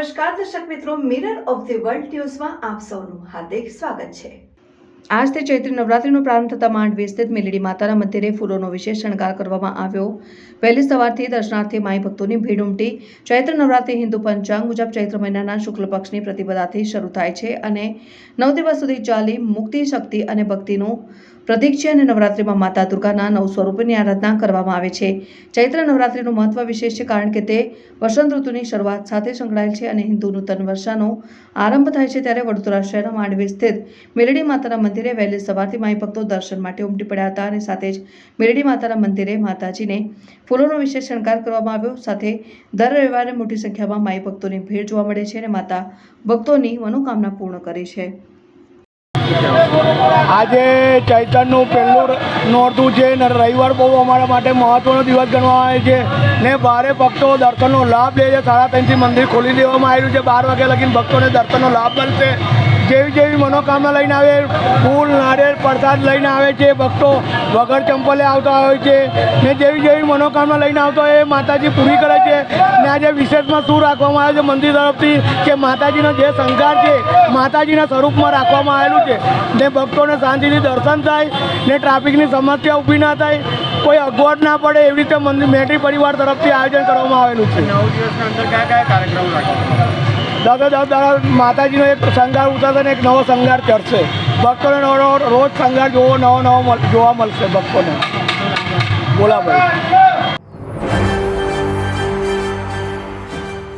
નમસ્કાર દર્શક મિત્રો, મિરર ઓફ ધ વર્લ્ડ ન્યૂઝમાં આપ સૌનું હાર્દિક સ્વાગત છે। આજથી ચૈત્રી નવરાત્રીનો પ્રારંભ થતા માંડવી સ્થિત મેલડી માતાના મંદિરે ફૂલોનો વિશેષ શણગાર કરવામાં આવ્યો। વહેલી સવારથી દર્શનાર્થી માઈ ભક્તોની ભીડ ઉમટી। ચૈત્ર નવરાત્રી હિન્દુ પંચાંગ મુજબ ચૈત્ર મહિનાના શુક્લ પક્ષની પ્રતિપદાથી શરૂ થાય છે અને 9 દિવસ સુધી ચાલી મુક્તિ, શક્તિ અને ભક્તિનું પ્રતીક છે અને નવરાત્રીમાં માતા દુર્ગાના 9 સ્વરૂપોની આરાધના કરવામાં આવે છે। ચૈત્ર નવરાત્રીનું મહત્વ વિશેષ છે કારણ કે તે વસંત ઋતુની શરૂઆત સાથે સંકળાયેલ છે અને હિન્દુ નૂતન વર્ષનો આરંભ થાય છે। ત્યારે વડોદરા શહેરના માંડવી સ્થિત મેલડી માતાના મંદિરે વહેલી સવારથી માઈ ભક્તો દર્શન માટે ઉમટી પડ્યા હતા અને સાથે જ મેલડી માતાના મંદિરે માતાજીને ફૂલોનો વિશેષ શણગાર કરવામાં આવ્યો। સાથે દર રવિવારે મોટી સંખ્યામાં માઈ ભક્તોની ભીડ જોવા મળે છે અને માતા ભક્તોની મનોકામના પૂર્ણ કરે છે। આજે ચૈતરનું પહેલું નોરતું છે ને રવિવાર બહુ અમારા માટે મહત્વનો દિવસ ગણવામાં આવે છે ને ભારે ભક્તો દર્શનનો લાભ લે છે। 3:30થી મંદિર ખોલી દેવામાં આવ્યું છે। 12 વાગ્યા લગીને ભક્તોને દર્શનનો લાભ મળશે। જેવી મનોકામના લઈને આવે, ફૂલ, નારિયેળ, પ્રસાદ લઈને આવે છે। ભક્તો વગર ચંપલે આવતા હોય છે ને જેવી મનોકામના લઈને આવતો હોય એ માતાજી પૂરી કરે છે। ને આજે વિશેષમાં શું રાખવામાં આવે છે મંદિર તરફથી કે માતાજીનો જે શણગાર છે માતાજીના સ્વરૂપમાં રાખવામાં આવેલું છે ને ભક્તોને શાંતિથી દર્શન થાય ને ટ્રાફિકની સમસ્યા ઊભી ના થાય, કોઈ અગવડ ના પડે એવી રીતે મંદિર મેલડી પરિવાર તરફથી આયોજન કરવામાં આવેલું છે। 9 દિવસના અંદર કયા કાર્યક્રમો રાખવામાં માતાજીનો એક શણગાર ઉતરશે ને એક નવો શણગાર ચડશે। ભક્તોને રોજ શણગાર જોવો નવો જોવા મળશે ભક્તોને। બોલા ભાઈ।